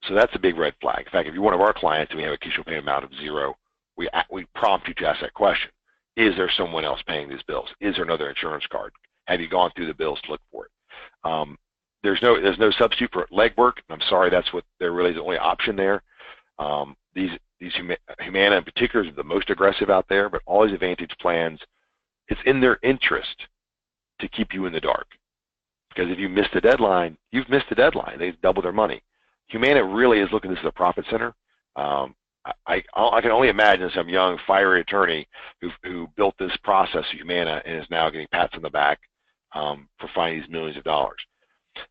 So that's a big red flag. In fact, if you're one of our clients and we have a conditional payment amount of 0, we prompt you to ask that question. Is there someone else paying these bills? Is there another insurance card? Have you gone through the bills to look for it? There's no substitute for legwork. I'm sorry, that's what there really is the only option there. These Humana in particular is the most aggressive out there, but all these Advantage plans, it's in their interest to keep you in the dark. Because if you miss the deadline, you've missed the deadline. They double their money. Humana really is looking at this as a profit center. I can only imagine some young, fiery attorney who built this process at Humana and is now getting pats on the back for finding these millions of dollars.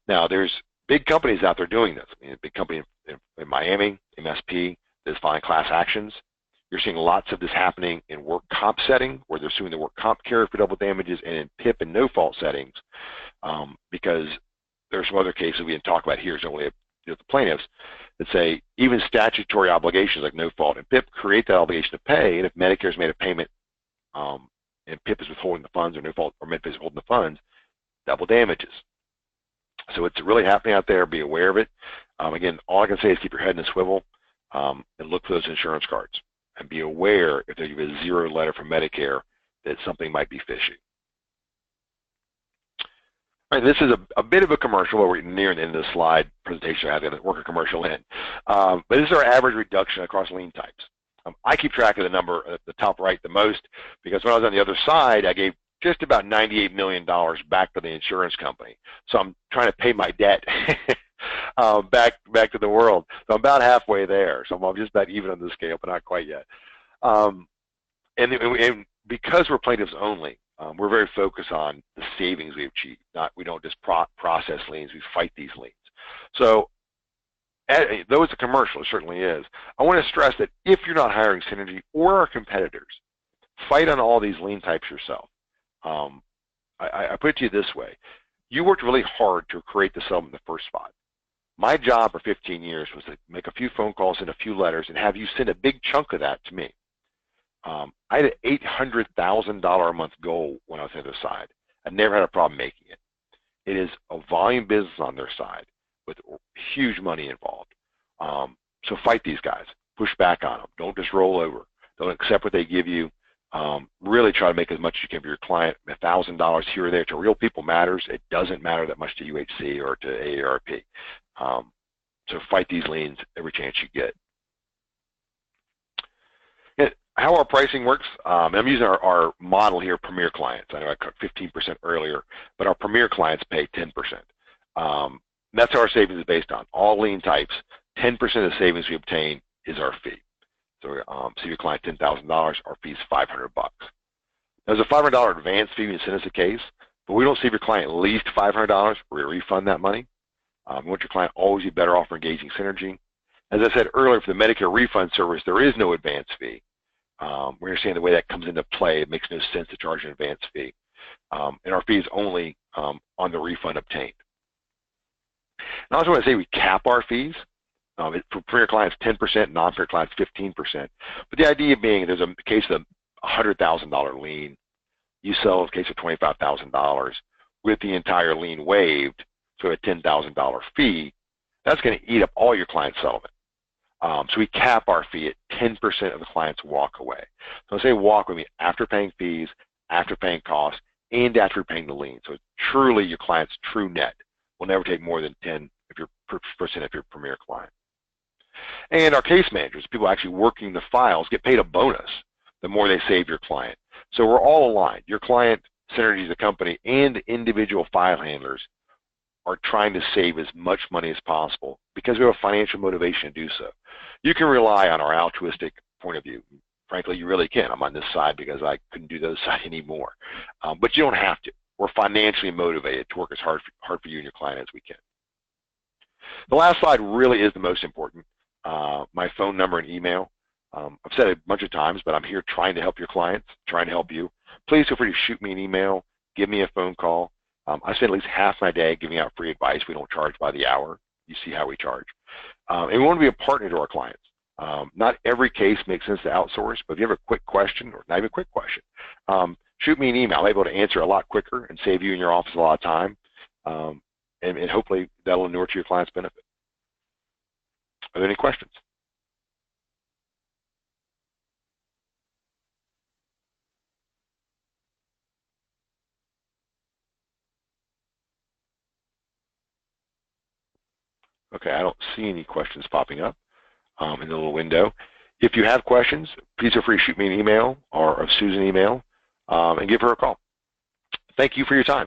Now, there's big companies out there doing this. I mean, a big company in Miami, MSP, that's filing class actions. You're seeing lots of this happening in work comp setting, where they're suing the work comp carrier for double damages, and in PIP and no-fault settings, because there's some other cases we didn't talk about here, so only the plaintiffs that say even statutory obligations like no-fault and PIP create that obligation to pay, and if Medicare's made a payment and PIP is withholding the funds or no-fault or Medicare is withholding the funds, double damages. So it's really happening out there. Be aware of it. Again, all I can say is keep your head in a swivel and look for those insurance cards. And be aware if they give a 0 letter from Medicare that something might be fishy. All right, this is a bit of a commercial, but we're near the end of the slide presentation. I have to work a commercial in. But this is our average reduction across lien types. I keep track of the number at the top right the most because when I was on the other side, I gave just about $98 million back to the insurance company. So I'm trying to pay my debt back to the world. So I'm about halfway there. So I'm just about even on the scale, but not quite yet. And because we're plaintiffs only, we're very focused on the savings we achieve. We don't just process liens, we fight these liens. So though it's a commercial, it certainly is, I want to stress that if you're not hiring Synergy or our competitors, fight on all these lien types yourself. I put it to you this way. You worked really hard to create the settlement in the first spot. My job for 15 years was to make a few phone calls and a few letters and have you send a big chunk of that to me. I had an $800,000 a month goal when I was on the other side. I never had a problem making it. It is a volume business on their side with huge money involved. So fight these guys. Push back on them. Don't just roll over. Don't accept what they give you. Really try to make as much as you can for your client. $1,000 here or there to real people matters. It doesn't matter that much to UHC or to AARP. So fight these liens every chance you get. How our pricing works, I'm using our model here, Premier clients. I know I cut 15% earlier, but our Premier clients pay 10%. That's how our savings is based on. All lien types, 10% of the savings we obtain is our fee. So see your client $10,000, our fee is $500. There's a $500 advance fee when you send us a case, but we don't see if your client at least $500, we refund that money. We want your client always be better off for engaging Synergy. As I said earlier, for the Medicare refund service, there is no advance fee. We understand the way that comes into play. It makes no sense to charge an advance fee. And our fee is only on the refund obtained. And I also want to say we cap our fees. For Premier clients, 10%, non-Premier clients, 15%. But the idea being, there's a case of a $100,000 lien. You sell a case of $25,000 with the entire lien waived, so a $10,000 fee. That's going to eat up all your client settlement. So we cap our fee at 10% of the client's walk away. So when I say walk away, after paying fees, after paying costs, and after paying the lien. So truly your client's true net will never take more than 10% of your premier client. And our case managers, people actually working the files, get paid a bonus the more they save your client. So we're all aligned. Your client, Synergy, the company, and individual file handlers are trying to save as much money as possible because we have a financial motivation to do so. You can rely on our altruistic point of view. Frankly, you really can. I'm on this side because I couldn't do those side anymore. But you don't have to. We're financially motivated to work as hard for you and your client as we can. The last slide really is the most important. My phone number and email. I've said it a bunch of times, but I'm here trying to help your clients, trying to help you. Please feel free to shoot me an email, give me a phone call. I spend at least half my day giving out free advice. We don't charge by the hour. You see how we charge. And we want to be a partner to our clients. Not every case makes sense to outsource, but if you have a quick question, or not even a quick question, shoot me an email. I'm able to answer a lot quicker and save you and your office a lot of time. And hopefully that'll inure to your client's benefit. Are there any questions? Okay, I don't see any questions popping up in the little window. If you have questions, please feel free to shoot me an email or Susan an email and give her a call. Thank you for your time.